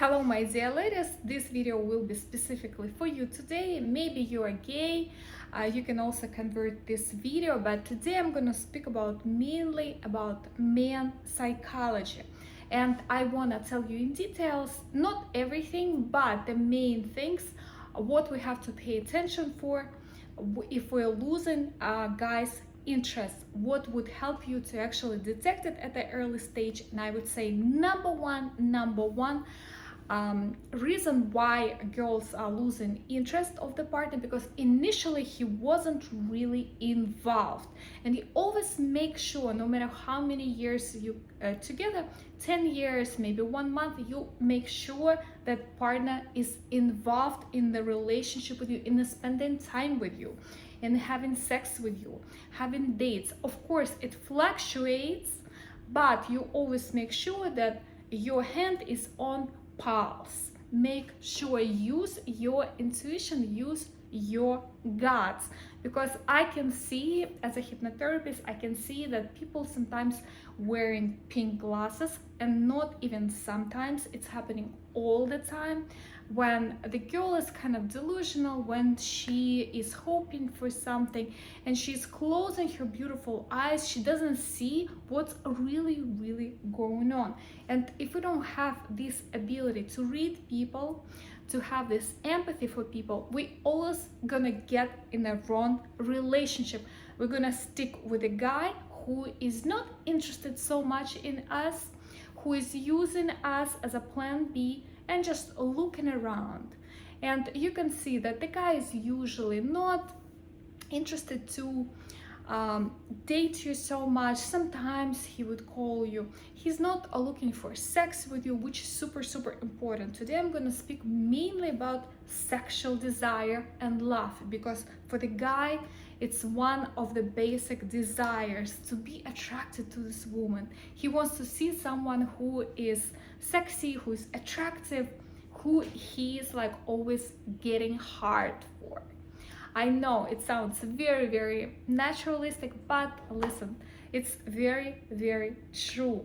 Hello my dear ladies, this video will be specifically for you today. Maybe you are gay, you can also convert this video, but today I'm gonna speak about mainly about man psychology. And I wanna tell you in details, not everything, but the main things, what we have to pay attention for if we're losing guys interest, what would help you to actually detect it at the early stage. And I would say number one reason why girls are losing interest of the partner, because initially he wasn't really involved, and he always makes sure, no matter how many years you together, 10 years, maybe 1 month, you make sure that partner is involved in the relationship with you, in spending time with you, in having sex with you, having dates. Of course it fluctuates, but you always make sure that your hand is on pulse. Make sure, use your intuition, use your guts, because I can see, as a hypnotherapist, I can see that people sometimes wearing pink glasses, and not even sometimes, it's happening all the time, when the girl is kind of delusional, when she is hoping for something and she's closing her beautiful eyes, she doesn't see what's really going on. And if we don't have this ability to read people, to have this empathy for people, we always gonna get in a wrong relationship. We're gonna stick with a guy who is not interested so much in us, who is using us as a plan B and just looking around. And you can see that the guy is usually not interested to date you so much. Sometimes he would call you, he's not looking for sex with you, which is super important. Today I'm going to speak mainly about sexual desire and love, because for the guy it's one of the basic desires to be attracted to this woman. He wants to see someone who is sexy, who is attractive, who he is like always getting hard for. I know it sounds very naturalistic, but listen, it's very true.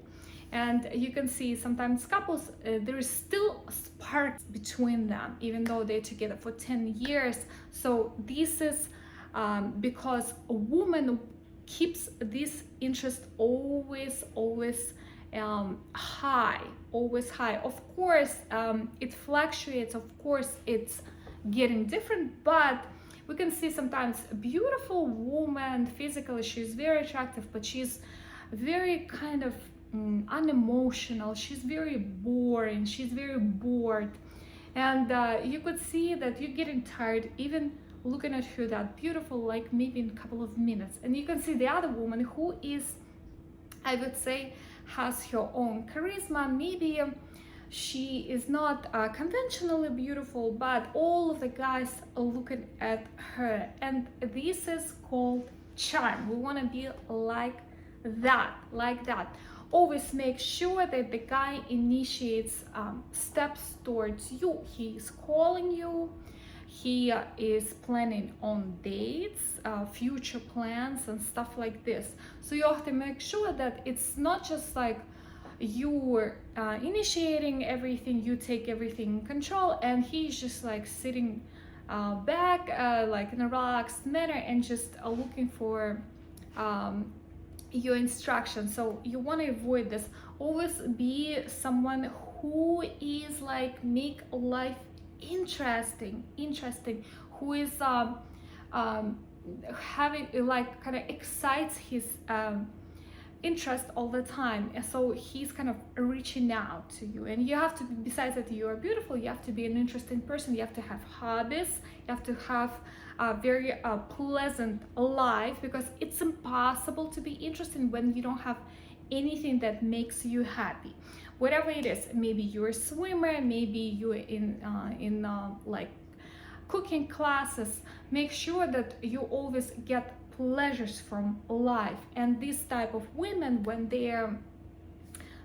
And you can see sometimes couples, there is still sparks between them, even though they're together for 10 years. So this is because a woman keeps this interest always high, always high. Of course, it fluctuates. Of course, it's getting different, but we can see sometimes a beautiful woman, physically she's very attractive, but she's very kind of unemotional, she's very boring, she's very bored, and you could see that you're getting tired even looking at her that beautiful, like maybe in a couple of minutes. And you can see the other woman who is, I would say, has her own charisma. Maybe she is not conventionally beautiful, but all of the guys are looking at her, and this is called charm. We want to be like that. Always make sure that the guy initiates steps towards you. He is calling you, he is planning on dates, future plans and stuff like this. So you have to make sure that it's not just like you're initiating everything, you take everything in control, and he's just like sitting back like in a relaxed manner and just looking for your instructions. So you want to avoid this. Always be someone who is like make life interesting, who is having like kind of excites his interest all the time, and so he's kind of reaching out to you. And you have to, besides that you are beautiful, you have to be an interesting person, you have to have hobbies, you have to have a very pleasant life, because it's impossible to be interesting when you don't have anything that makes you happy. Whatever it is, maybe you're a swimmer, maybe you're in like cooking classes, make sure that you always get pleasures from life. And this type of women, when they're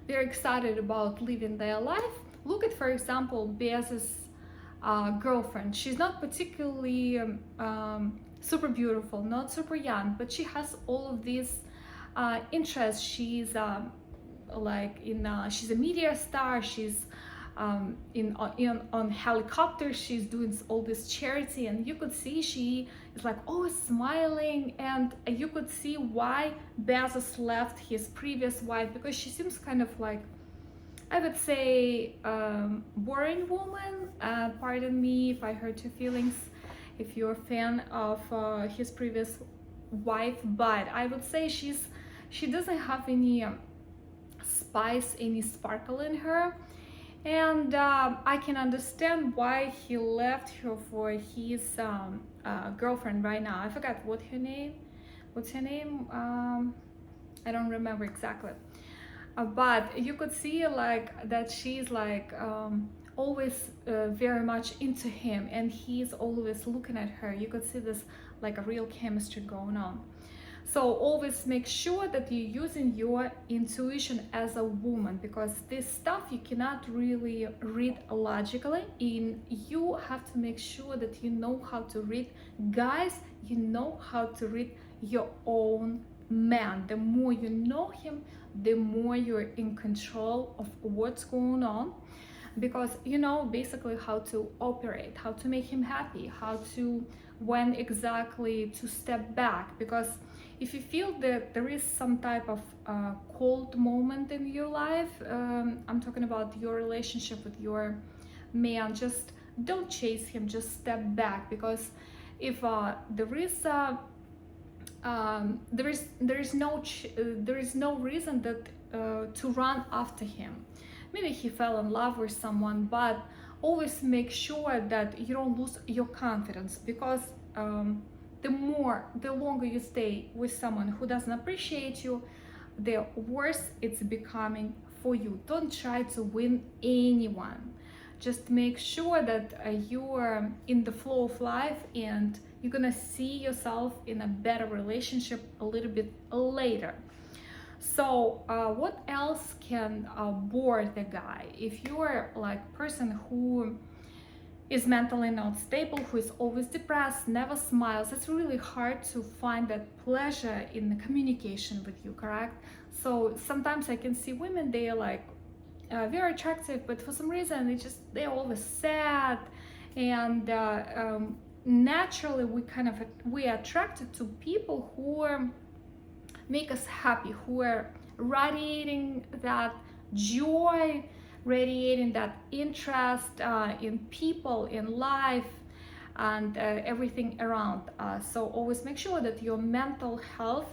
excited about living their life, look at, for example, Bezos' girlfriend. She's not particularly super beautiful, not super young, but she has all of these interests. She's like in she's a media star, she's on helicopter. She's doing all this charity, and you could see she is like always smiling, and you could see why Bezos left his previous wife, because she seems kind of like, I would say, boring woman. Pardon me if I hurt your feelings, if you're a fan of his previous wife, but I would say she doesn't have any spice, any sparkle in her. And I can understand why he left her for his girlfriend right now. I forgot what's her name. I don't remember exactly. But you could see like that she's like always very much into him, and he's always looking at her. You could see this like a real chemistry going on. So always make sure that you're using your intuition as a woman, because this stuff you cannot really read logically. You have to make sure that you know how to read guys, you know how to read your own man. The more you know him, the more you're in control of what's going on, because you know basically how to operate, how to make him happy, how to, when exactly to step back. Because if you feel that there is some type of cold moment in your life, I'm talking about your relationship with your man, just don't chase him, just step back. Because if there is no reason that to run after him. Maybe he fell in love with someone, but always make sure that you don't lose your confidence, because the longer you stay with someone who doesn't appreciate you, the worse it's becoming for you. Don't try to win anyone. Just make sure that you're in the flow of life, and you're gonna see yourself in a better relationship a little bit later. So what else can bore the guy? If you're like person who is mentally not stable, who is always depressed, never smiles, it's really hard to find that pleasure in the communication with you, correct? So sometimes I can see women, they are like very attractive, but for some reason they're always sad, and naturally we are attracted to people who make us happy, who are radiating that joy, radiating that interest in people, in life, and everything around us. So always make sure that your mental health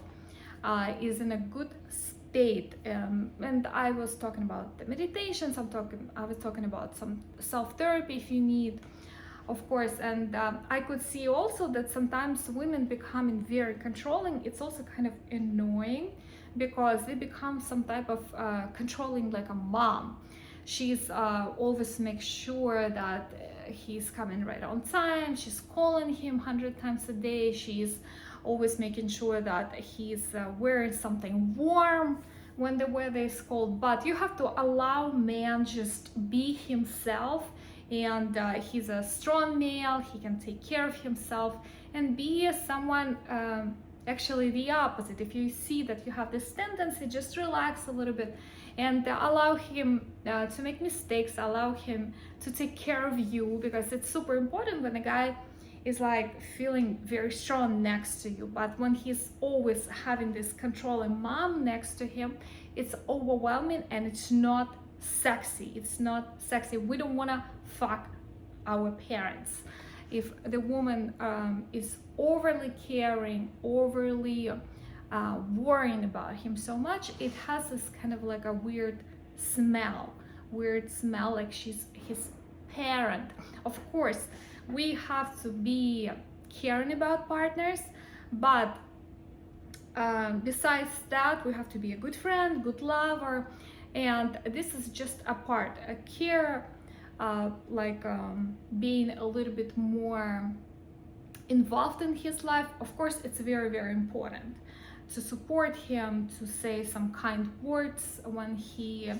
is in a good state. And I was talking about the meditations, I was talking about some self-therapy if you need, of course. And I could see also that sometimes women becoming very controlling, it's also kind of annoying, because they become some type of controlling, like a mom. She's always make sure that he's coming right on time, she's calling him 100 times a day, she's always making sure that he's wearing something warm when the weather is cold. But you have to allow man just be himself, and he's a strong male, he can take care of himself, and be someone actually the opposite. If you see that you have this tendency, just relax a little bit, and allow him to make mistakes, allow him to take care of you, because it's super important when a guy is like feeling very strong next to you. But when he's always having this controlling mom next to him, it's overwhelming, and it's not sexy. It's not sexy. We don't want to fuck our parents. If the woman is overly caring, overly worrying about him so much, it has this kind of like a weird smell, like she's his parent. Of course, we have to be caring about partners, but besides that, we have to be a good friend, good lover, and this is just a part, a care, being a little bit more involved in his life. Of course, it's very, very important to support him, to say some kind words when he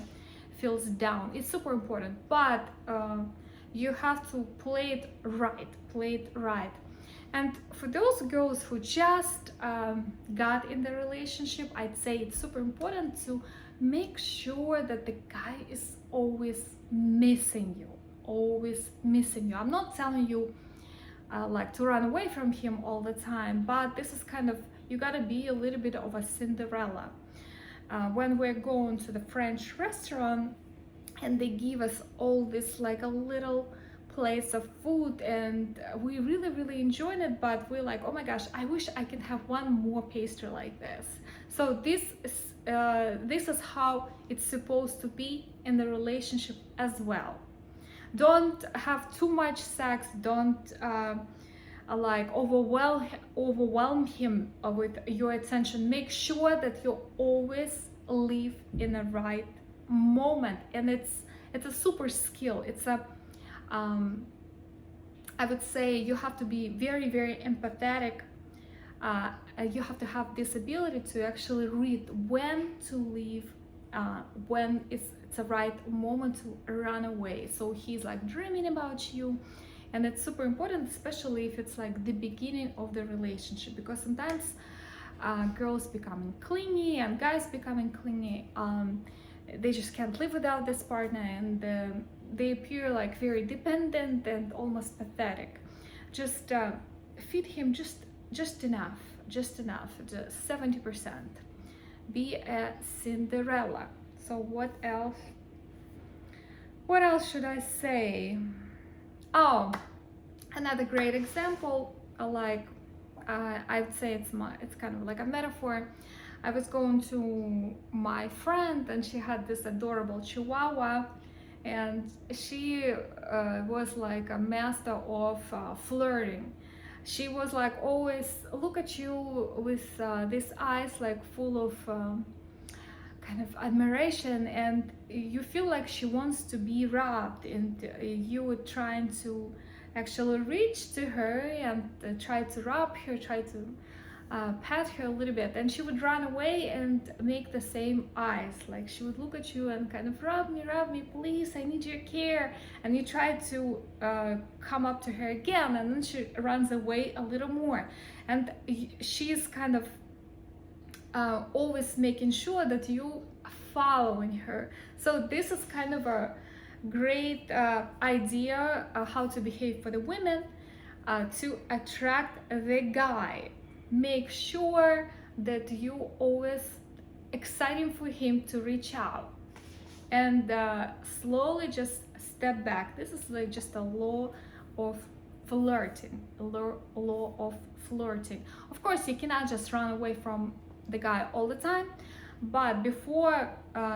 feels down. It's super important, but you have to play it right. And for those girls who just got in the relationship, I'd say it's super important to make sure that the guy is always missing you, always missing you. I'm not telling you like to run away from him all the time, but this is kind of, you gotta be a little bit of a Cinderella. When we're going to the French restaurant and they give us all this like a little plates of food, and we really enjoyed it, but we're like, oh my gosh, I wish I could have one more pastry like this. So this is how it's supposed to be in the relationship as well. Don't have too much sex, don't like overwhelm him with your attention. Make sure that you always live in the right moment, and it's a super skill. It's a I would say you have to be very empathetic. You have to have this ability to actually read when to leave, when it's a right moment to run away. So he's like dreaming about you, and it's super important, especially if it's like the beginning of the relationship, because sometimes girls becoming clingy and guys becoming clingy. They just can't live without this partner, and they appear like very dependent and almost pathetic. Just feed him just enough, just 70%. Be a Cinderella. So what else? What else should I say? Oh, another great example, like I would say it's kind of like a metaphor. I was going to my friend and she had this adorable Chihuahua, and she was like a master of flirting. She was like always look at you with these eyes like full of kind of admiration, and you feel like she wants to be rubbed, and you were trying to actually reach to her and try to rub her, try to pat her a little bit, and she would run away and make the same eyes, like she would look at you and kind of rub me please, I need your care, and you try to come up to her again, and then she runs away a little more, and she's kind of always making sure that you are following her. So this is kind of a great idea how to behave for the women to attract the guy. Make sure that you always exciting for him to reach out, and slowly just step back. This is like just a law of flirting, law of flirting. Of course, you cannot just run away from the guy all the time, but before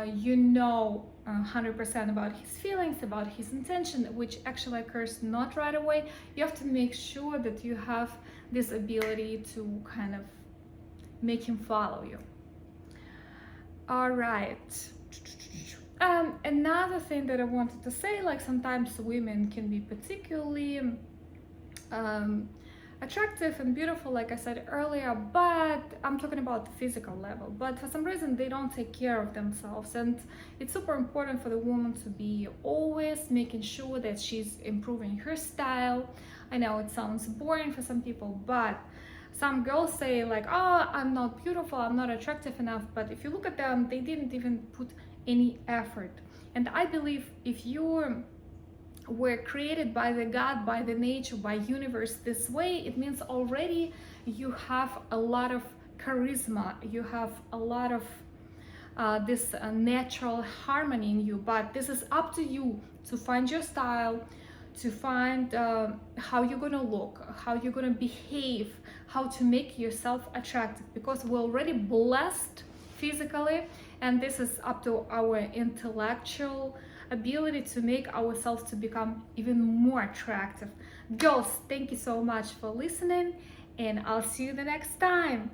you know 100% about his feelings, about his intention, which actually occurs not right away, you have to make sure that you have this ability to kind of make him follow you. All right. Another thing that I wanted to say, like sometimes women can be particularly attractive and beautiful, like I said earlier, but I'm talking about the physical level, but for some reason they don't take care of themselves, and it's super important for the woman to be always making sure that she's improving her style. I know it sounds boring for some people, but some girls say like, oh, I'm not beautiful, I'm not attractive enough, but if you look at them, they didn't even put any effort. And I believe if you were created by the God, by the nature, by universe this way, it means already you have a lot of charisma, you have a lot of this natural harmony in you. But this is up to you to find your style, to find how you're gonna look, how you're gonna behave, how to make yourself attractive, because we're already blessed physically, and this is up to our intellectual ability to make ourselves to become even more attractive. Girls, thank you so much for listening, and I'll see you the next time.